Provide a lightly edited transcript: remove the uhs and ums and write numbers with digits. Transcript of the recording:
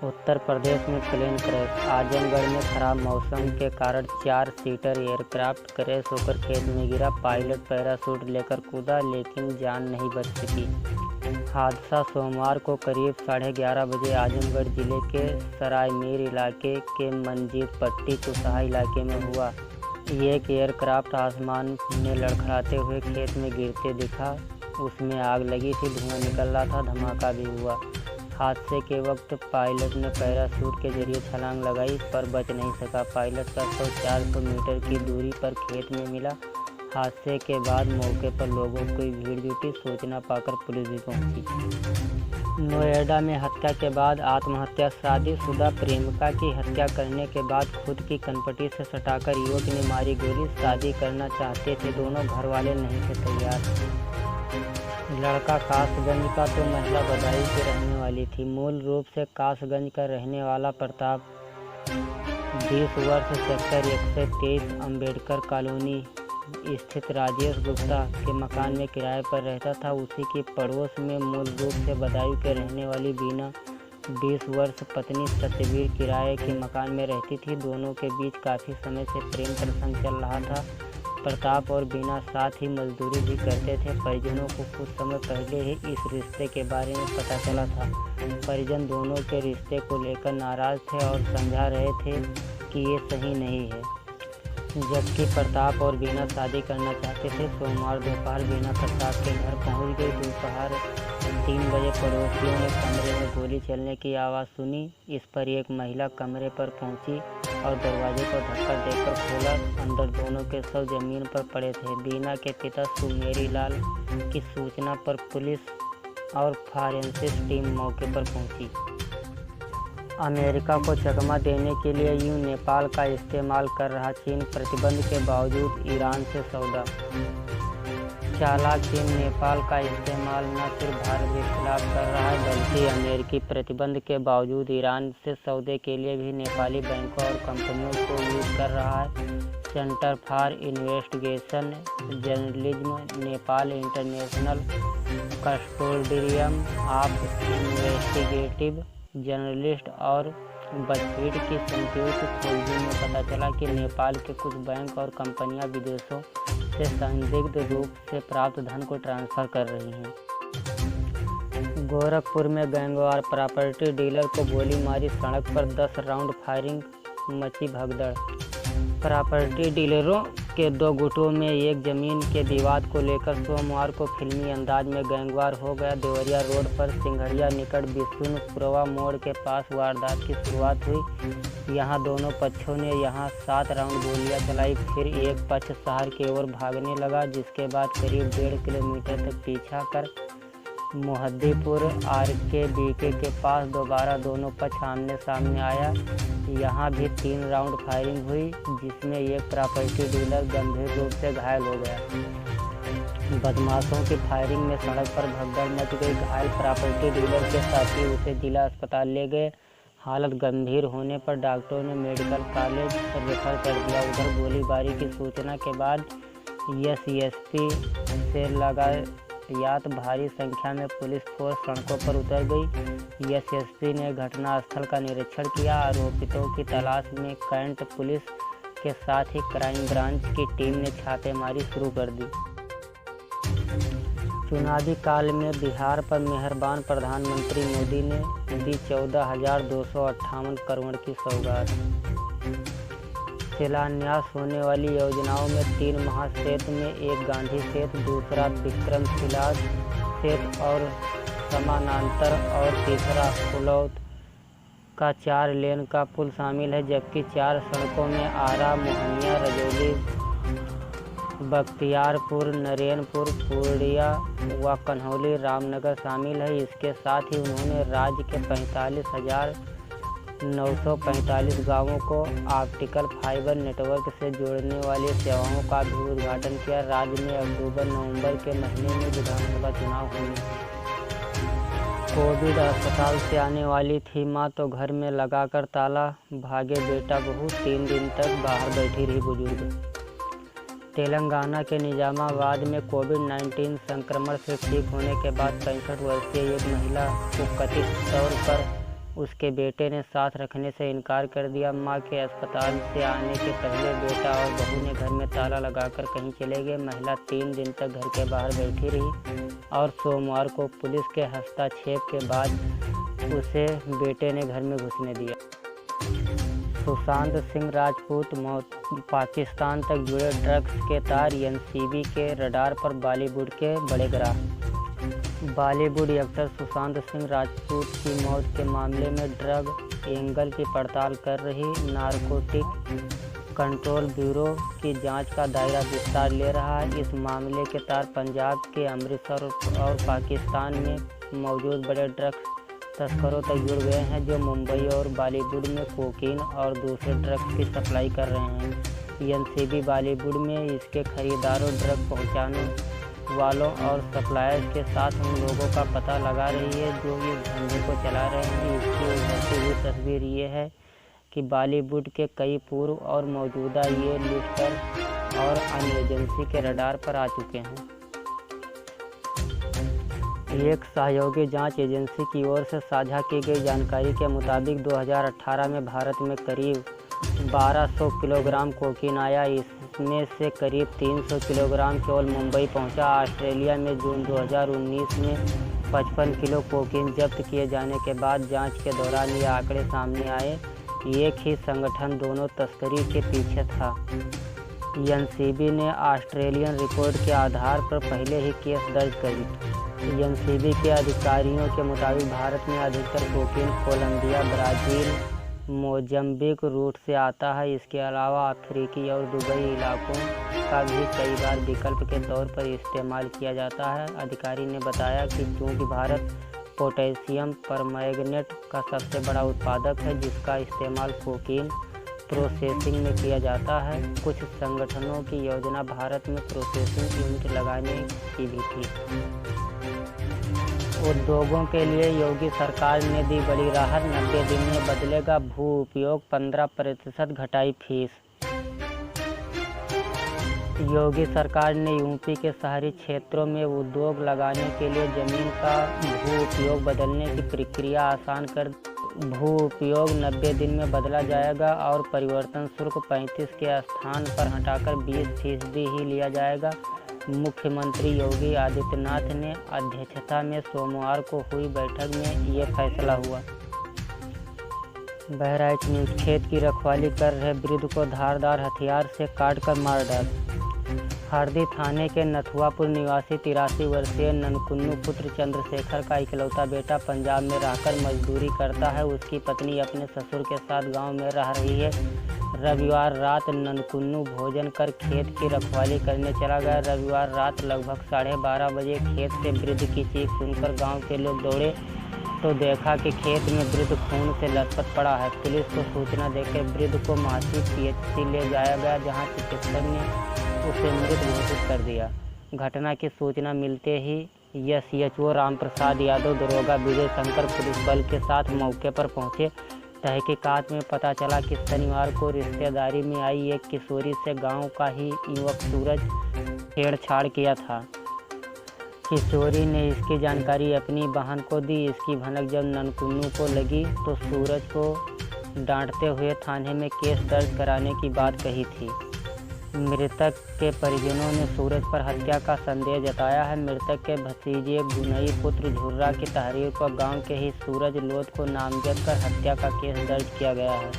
उत्तर प्रदेश में plane crash. Azamgarh में खराब मौसम के कारण 4 सीटर एयरक्राफ्ट क्रैश होकर खेत में गिरा। पायलट पैराशूट लेकर कूदा लेकिन जान नहीं बच सकी। हादसा सोमवार को करीब 11:30 बजे आजमगढ़ जिले के सरायमीर इलाके के मंजीत पट्टी कुसहा इलाके में हुआ। एक एयरक्राफ्ट आसमान में लड़खड़ाते हुए खेत में गिरते दिखा। उसमें आग लगी थी, धुआं निकल रहा था, धमाका भी हुआ। हादसे के वक्त पायलट ने पैराशूट के जरिए छलांग लगाई पर बच नहीं सका। पायलट का शव 400 मीटर की दूरी पर खेत में मिला। हादसे के बाद मौके पर लोगों की भीड़ जुटी। सूचना पाकर पुलिस भी पहुंची। नोएडा में हत्या के बाद आत्महत्या। शादीशुदा प्रेमिका की हत्या करने के बाद खुद की कनपटी से सटाकर युवक ने मारी गोली। शादी करना चाहते थे दोनों, घर वाले नहीं थे तैयार। लड़का कासगंज का तो महिला बदायूं की रहने वाली थी। मूल रूप से कासगंज का रहने वाला प्रताप 20 वर्ष सेक्टर 123 अम्बेडकर कॉलोनी स्थित राजेश गुप्ता के मकान में किराए पर रहता था। उसी की पड़ोस में मूल रूप से बदायूं के रहने वाली बीना 20 वर्ष पत्नी सत्यवीर किराए के मकान में रहती थी। दोनों के बीच काफ़ी समय से प्रेम प्रसंग चल रहा था। प्रताप और बीना साथ ही मजदूरी भी करते थे। परिजनों को कुछ समय पहले ही इस रिश्ते के बारे में पता चला था। परिजन दोनों के रिश्ते को लेकर नाराज थे और समझा रहे थे कि ये सही नहीं है, जबकि प्रताप और बीना शादी करना चाहते थे। सोमवार दोपहर बीना प्रताप के घर पहुंच गई। दोपहर 3 बजे पड़ोसियों ने कमरे में गोली चलने की आवाज़ सुनी। इस पर एक महिला कमरे पर पहुंची और दरवाजे को धक्का देकर खोला। अंदर दोनों के शव जमीन पर पड़े थे। बीना के पिता सुमेरी लाल की सूचना पर पुलिस और फॉरेंसिक टीम मौके पर पहुंची। अमेरिका को चकमा देने के लिए यूं नेपाल का इस्तेमाल कर रहा चीन। प्रतिबंध के बावजूद ईरान से सौदा। चालाक चीन नेपाल का इस्तेमाल न सिर्फ भारत के खिलाफ कर रहा है बल्कि अमेरिकी प्रतिबंध के बावजूद ईरान से सौदे के लिए भी नेपाली बैंकों और कंपनियों को यूज कर रहा है। Centre for investigation journalism Nepal international custodian of investigative journalist और बजफीड की संयुक्त खोजबीन में पता चला कि नेपाल के कुछ बैंक और कंपनियां विदेशों से संदिग्ध रूप से प्राप्त धन को ट्रांसफ़र कर रही हैं। गोरखपुर में गैंगवार। प्रॉपर्टी डीलर को गोली मारी। सड़क पर 10 राउंड फायरिंग, मची भगदड़। प्रॉपर्टी डीलरों के 2 गुटों में एक जमीन के विवाद को लेकर सोमवार को फिल्मी अंदाज में गैंगवार हो गया। देवरिया रोड पर सिंघड़िया निकट बिशुनपुरवा मोड़ के पास वारदात की शुरुआत हुई। यहां दोनों पक्षों ने 7 राउंड गोलियां चलाई। फिर एक पक्ष शहर की ओर भागने लगा, जिसके बाद करीब 1.5 किलोमीटर तक पीछा कर मुहद्दीपुर RKBK के पास दोबारा दोनों पक्ष आमने सामने आया। यहाँ भी 3 राउंड फायरिंग हुई, जिसमें एक प्रॉपर्टी डीलर गंभीर रूप से घायल हो गया। बदमाशों की फायरिंग में सड़क पर भगदड़ मच गई। घायल प्रॉपर्टी डीलर के साथी उसे जिला अस्पताल ले गए। हालत गंभीर होने पर डॉक्टरों ने मेडिकल कॉलेज रेफर कर दिया। उधर गोलीबारी की सूचना के बाद SSP से लगातार भारी संख्या में पुलिस फोर्स सड़कों पर उतर गई। SSP ने घटनास्थल का निरीक्षण किया। आरोपितों की तलाश में कैंट पुलिस के साथ ही क्राइम ब्रांच की टीम ने छापेमारी शुरू कर दी। चुनावी काल में बिहार पर मेहरबान। प्रधानमंत्री मोदी ने दी 14,258 करोड़ की सौगात। शिलान्यास होने वाली योजनाओं में 3 महासेतु में एक गांधी सेतु, दूसरा विक्रमशिला सेतु और समानांतर और तीसरा फुलौत का 4 लेन का पुल शामिल है, जबकि 4 सड़कों में आरा, मोहनिया, रजौली, बख्तियारपुर, नरेनपुर, पूर्णिया व कन्हौली, रामनगर शामिल है। इसके साथ ही उन्होंने राज्य के 45,945 गांवों को ऑप्टिकल फाइबर नेटवर्क से जोड़ने वाली सेवाओं का भी उद्घाटन किया। राज्य में अक्टूबर-नवंबर के महीने में विधानसभा चुनाव होंगे। कोविड अस्पताल से आने वाली थी मां तो घर में लगाकर ताला, भागे बेटा बहू। 3 दिन तक बाहर बैठी रही बुजुर्ग। तेलंगाना के निजामाबाद में कोविड-19 संक्रमण से ठीक होने के बाद 65 वर्षीय एक महिला को कथित तौर पर उसके बेटे ने साथ रखने से इनकार कर दिया। मां के अस्पताल से आने के पहले बेटा और बहू ने घर में ताला लगाकर कहीं चले गए। महिला 3 दिन तक घर के बाहर बैठी रही और सोमवार को पुलिस के हस्तक्षेप के बाद उसे बेटे ने घर में घुसने दिया। सुशांत सिंह राजपूत मौत। पाकिस्तान तक जुड़े ड्रग्स के तार, एनसीबी के रडार पर बॉलीवुड के बड़े ग्राह। बॉलीवुड एक्टर सुशांत सिंह राजपूत की मौत के मामले में ड्रग एंगल की पड़ताल कर रही नारकोटिक कंट्रोल ब्यूरो की जांच का दायरा विस्तार ले रहा है। इस मामले के तार पंजाब के अमृतसर और पाकिस्तान में मौजूद बड़े ड्रग्स तस्करों तक जुड़ गए हैं, जो मुंबई और बॉलीवुड में कोकीन और दूसरे ड्रग्स की सप्लाई कर रहे हैं। एनसीबी बॉलीवुड में इसके खरीदारों, ड्रग पहुंचाने वालों और सप्लायर्स के साथ उन लोगों का पता लगा रही है जो इस धंधे को चला रहे हैं। इसकी उभरती हुई तस्वीर ये है कि बॉलीवुड के कई पूर्व और मौजूदा ये लिस्टर और अन्य एजेंसी के रडार पर आ चुके हैं। एक सहयोगी जांच एजेंसी की ओर से साझा की गई जानकारी के मुताबिक 2018 में भारत में करीब 1200 किलोग्राम कोकीन आया। इसमें से करीब 300 किलोग्राम केवल मुंबई पहुंचा। ऑस्ट्रेलिया में जून 2019 में 55 किलो कोकीन जब्त किए जाने के बाद जांच के दौरान ये आंकड़े सामने आए। एक ही संगठन दोनों तस्करी के पीछे था। एनसीबी ने ऑस्ट्रेलियन रिकॉर्ड के आधार पर पहले ही केस दर्ज करी। एनसीबी के अधिकारियों के मुताबिक भारत में अधिकतर cocaine Colombia, Brazil, Mozambique route से आता है। इसके अलावा अफ्रीकी और दुबई इलाकों का भी कई बार विकल्प के तौर पर इस्तेमाल किया जाता है। अधिकारी ने बताया कि चूँकि भारत पोटेशियम परमैंगनेट का सबसे बड़ा उत्पादक है, जिसका इस्तेमाल कोकीन प्रोसेसिंग में किया जाता है, कुछ संगठनों की योजना भारत में प्रोसेसिंग यूनिट लगाने की भी थी। उद्योगों के लिए योगी सरकार ने दी बड़ी राहत। 90 दिन में बदलेगा भू उपयोग, 15% घटाई फीस। योगी सरकार ने यूपी के शहरी क्षेत्रों में उद्योग लगाने के लिए जमीन का भू उपयोग बदलने की प्रक्रिया आसान कर भू उपयोग 90 दिन में बदला जाएगा और परिवर्तन शुल्क 35 के स्थान पर हटाकर 20% ही लिया जाएगा। मुख्यमंत्री योगी आदित्यनाथ ने अध्यक्षता में सोमवार को हुई बैठक में ये फैसला हुआ। बहराइच न्यूज़। खेत की रखवाली कर रहे वृद्ध को धारदार हथियार से काटकर मार डाला। हरदी थाने के नथुआपुर निवासी 83 वर्षीय ननकुन्नू पुत्र चंद्रशेखर का इकलौता बेटा पंजाब में रहकर मजदूरी करता है। उसकी पत्नी अपने ससुर के साथ गांव में रह रही है। रविवार रात ननकुन्नू भोजन कर खेत की रखवाली करने चला गया। रविवार रात लगभग 12:30 बजे खेत से वृद्ध की चीख सुनकर गाँव के लोग दौड़े तो देखा कि खेत में वृद्ध खून से लथपथ पड़ा है। पुलिस को सूचना देकर वृद्ध को मासी PHC ले जाया गया, जहां चिकित्सक ने उसे मृत घोषित कर दिया। घटना की सूचना मिलते ही SHO रामप्रसाद यादव, दरोगा विजय शंकर पुलिस बल के साथ मौके पर पहुंचे। तहकीकात में पता चला कि शनिवार को रिश्तेदारी में आई एक किशोरी से गांव का ही युवक सूरज छेड़छाड़ किया था। किशोरी ने इसकी जानकारी अपनी बहन को दी। इसकी भनक जब ननकुन्नू को लगी तो सूरज को डांटते हुए थाने में केस दर्ज कराने की बात कही थी। मृतक के परिजनों ने सूरज पर हत्या का संदेह जताया है। मृतक के भतीजे गुनई पुत्र झुर्रा की तहरीर पर गांव के ही सूरज लोध को नामजद कर हत्या का केस दर्ज किया गया है।